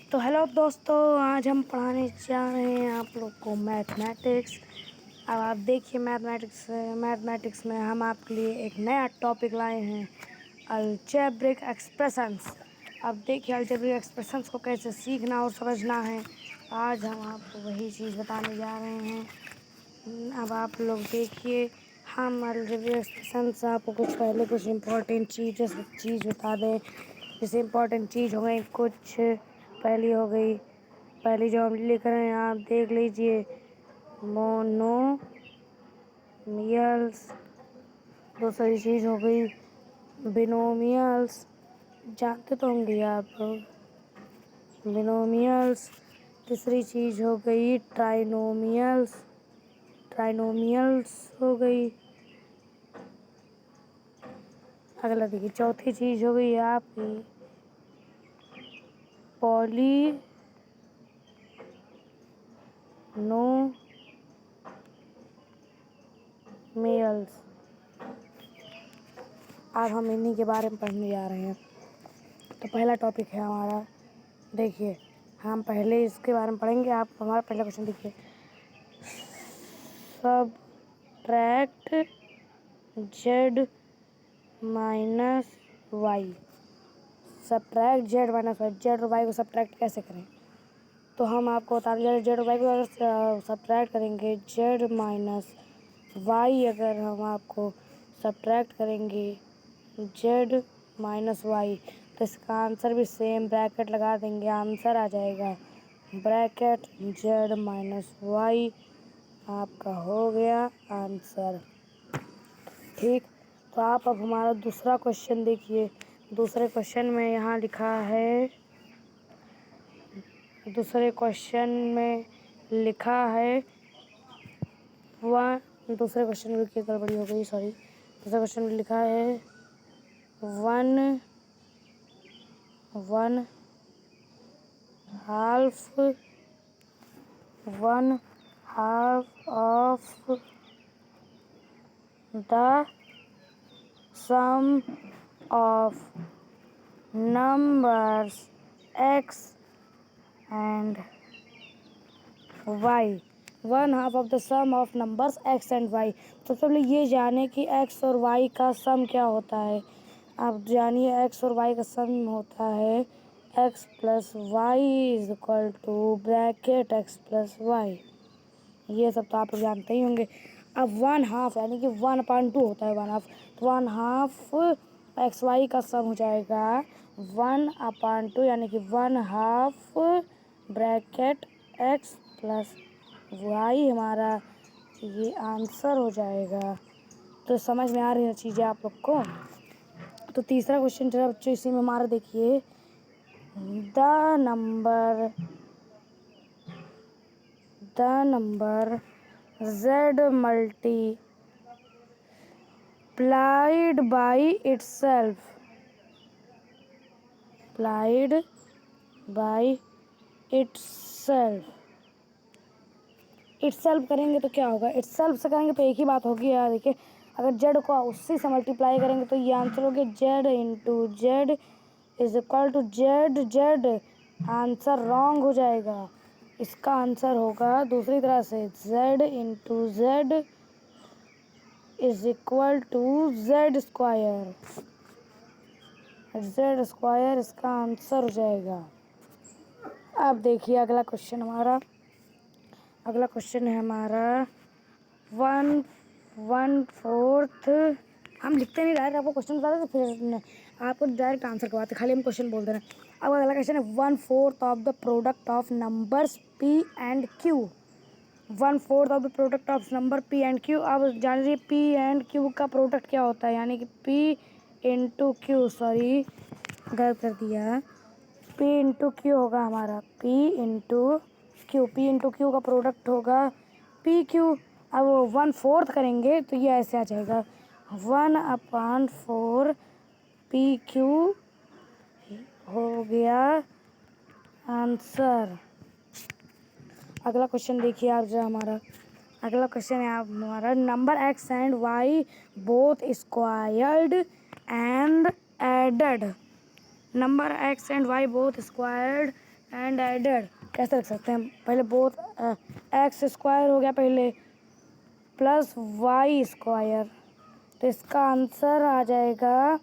तो हेलो दोस्तों, आज हम पढ़ाने जा रहे हैं आप लोग को मैथमेटिक्स। अब आप देखिए मैथमेटिक्स में हम आपके लिए एक नया टॉपिक लाए हैं, अलजेब्रिक एक्सप्रेशंस। अब देखिए अलजेब्रिक एक्सप्रेशंस को कैसे सीखना और समझना है, आज हम आपको वही चीज़ बताने जा रहे हैं। अब आप लोग देखिए, हम अलजेब्रिक एक्सप्रेशंस आपको कुछ इम्पोर्टेंट चीज़ बता दें। जैसे इम्पोर्टेंट चीज़ हो गई कुछ, पहली जो हम लिख रहे हैं आप देख लीजिए, मोनोमियल्स। दूसरी चीज़ हो गई बिनोमियल्स, जानते तो होंगे आप लोग, बिनोमियल्स। तीसरी चीज़ हो गई ट्राइनोमियल्स हो गई। अगला देखिए, चौथी चीज़ हो गई आपकी पॉलीनोमियल्स। अब हम इन्हीं के बारे में पढ़ने जा रहे हैं। तो पहला टॉपिक है हमारा, देखिए हम पहले इसके बारे में पढ़ेंगे। आप हमारा पहला क्वेश्चन देखिए, subtract Z minus Y. Subtract Z minus Y, Z और वाई को सबट्रैक्ट कैसे करें, तो हम आपको बता दें। जेड और वाई को अगर सबट्रैक्ट करेंगे, जेड माइनस वाई अगर हम आपको सबट्रैक्ट करेंगे जेड माइनस वाई, तो इसका आंसर भी सेम ब्रैकेट लगा देंगे, आंसर आ जाएगा ब्रैकेट जेड माइनस वाई। आपका हो गया आंसर। ठीक, तो आप अब हमारा दूसरा क्वेश्चन देखिए। दूसरे क्वेश्चन में यहाँ लिखा है, दूसरे क्वेश्चन में लिखा है दूसरे क्वेश्चन में की गड़बड़ी हो गई, सॉरी। दूसरे क्वेश्चन में लिखा है one half of the sum of numbers X and Y. One half of the sum of numbers X and Y. तो सबसे पहले ये जाने कि एक्स और वाई का सम क्या होता है। आप जानिए, एक्स और वाई का सम होता है X plus Y is equal to bracket X plus Y. ये सब तो आप लोग जानते ही होंगे। अब वन हाफ यानी कि 1/2 होता है वन हाफ, तो वन हाफ एक्स वाई का सम हो जाएगा 1/2 यानी कि one half bracket X plus Y. हमारा ये आंसर हो जाएगा। तो समझ में आ रही है चीज़ें आप लोग को। तो तीसरा क्वेश्चन जरा बच्चों इसी में हमारा देखिए, the number z multiplied by itself करेंगे तो क्या होगा। itself से करेंगे तो एक ही बात होगी यार। देखिए, अगर z को उसी से मल्टीप्लाई करेंगे तो ये आंसर हो गया z into Z is equal to Z. Answer wrong हो जाएगा। इसका आंसर होगा दूसरी तरह से, z into Z is equal to Z square. इसका आंसर हो जाएगा। अब देखिए अगला क्वेश्चन है हमारा 1/4। हम लिखते नहीं, डायरेक्ट आपको क्वेश्चन बता देते, फिर आपको डायरेक्ट आंसर करवाते, खाली हम क्वेश्चन बोल दे रहे हैं। अब अगला क्वेश्चन है 1/4 of the product of numbers P and Q. 1/4 of the product of number P and Q. अब जान लीजिए पी एंड क्यू का प्रोडक्ट क्या होता है, यानी कि पी इंटू क्यू, सॉरी गलत कर दिया, पी इंटू क्यू होगा हमारा, पी इंटू क्यू का प्रोडक्ट होगा पी क्यू। अब 1/4 करेंगे तो ये ऐसे आ जाएगा 1/4 पी क्यू हो गया आंसर। अगला क्वेश्चन देखिए आप जो हमारा अगला क्वेश्चन है आप हमारा, number X and Y both squared and added. Number X and Y both squared and added कैसे रख सकते हैं? पहले बोथ एक्स स्क्वायर हो गया पहले प्लस वाई स्क्वायर, तो इसका आंसर आ जाएगा,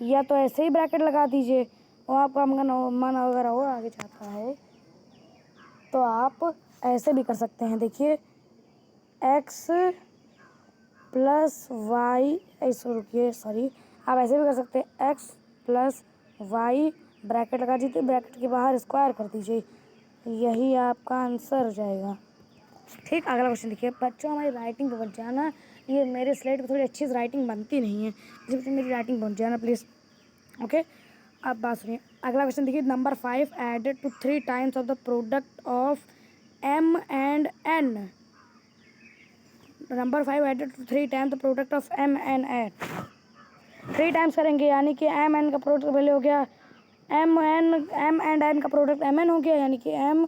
या तो ऐसे ही ब्रैकेट लगा दीजिए और आपका मन अगर और आगे जाता है तो आप ऐसे भी कर सकते हैं। देखिए एक्स प्लस वाई, ऐसे रुकिए सॉरी, आप ऐसे भी कर सकते हैं एक्स प्लस वाई ब्रैकेट लगा दीजिए, ब्रैकेट के बाहर स्क्वायर कर दीजिए, यही आपका आंसर हो जाएगा। ठीक, अगला क्वेश्चन देखिए। बच्चों हमारी राइटिंग पे बच जाना, ये मेरे स्लेट पे थोड़ी अच्छी से राइटिंग बनती नहीं है, इसी वजह से मेरी राइटिंग पहुँच जाना प्लीज़। ओके, अब बात सुनिए। अगला क्वेश्चन देखिए। Number 5 added to 3 times of the product of m and n। Number 5 added to 3 times the product of m and n। 3 times करेंगे यानी कि m n का प्रोडक्ट पहले हो गया m and n का प्रोडक्ट m n हो गया, यानी कि m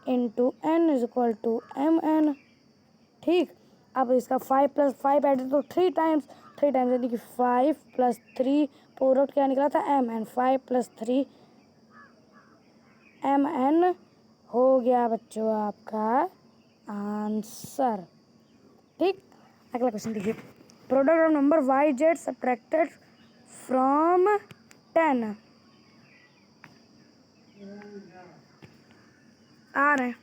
into n is equal to m n। ठीक, अब इसका 5 प्लस 5 एडेड तो 3 टाइम्स, 3 टाइम्स यानी कि 5 प्लस 3 प्रोडक्ट क्या निकला था m n, 5 plus 3 m n हो गया बच्चों आपका आंसर। ठीक, अगला क्वेश्चन देखिए। Product of number Y Z subtracted from 10 आ रहे हैं।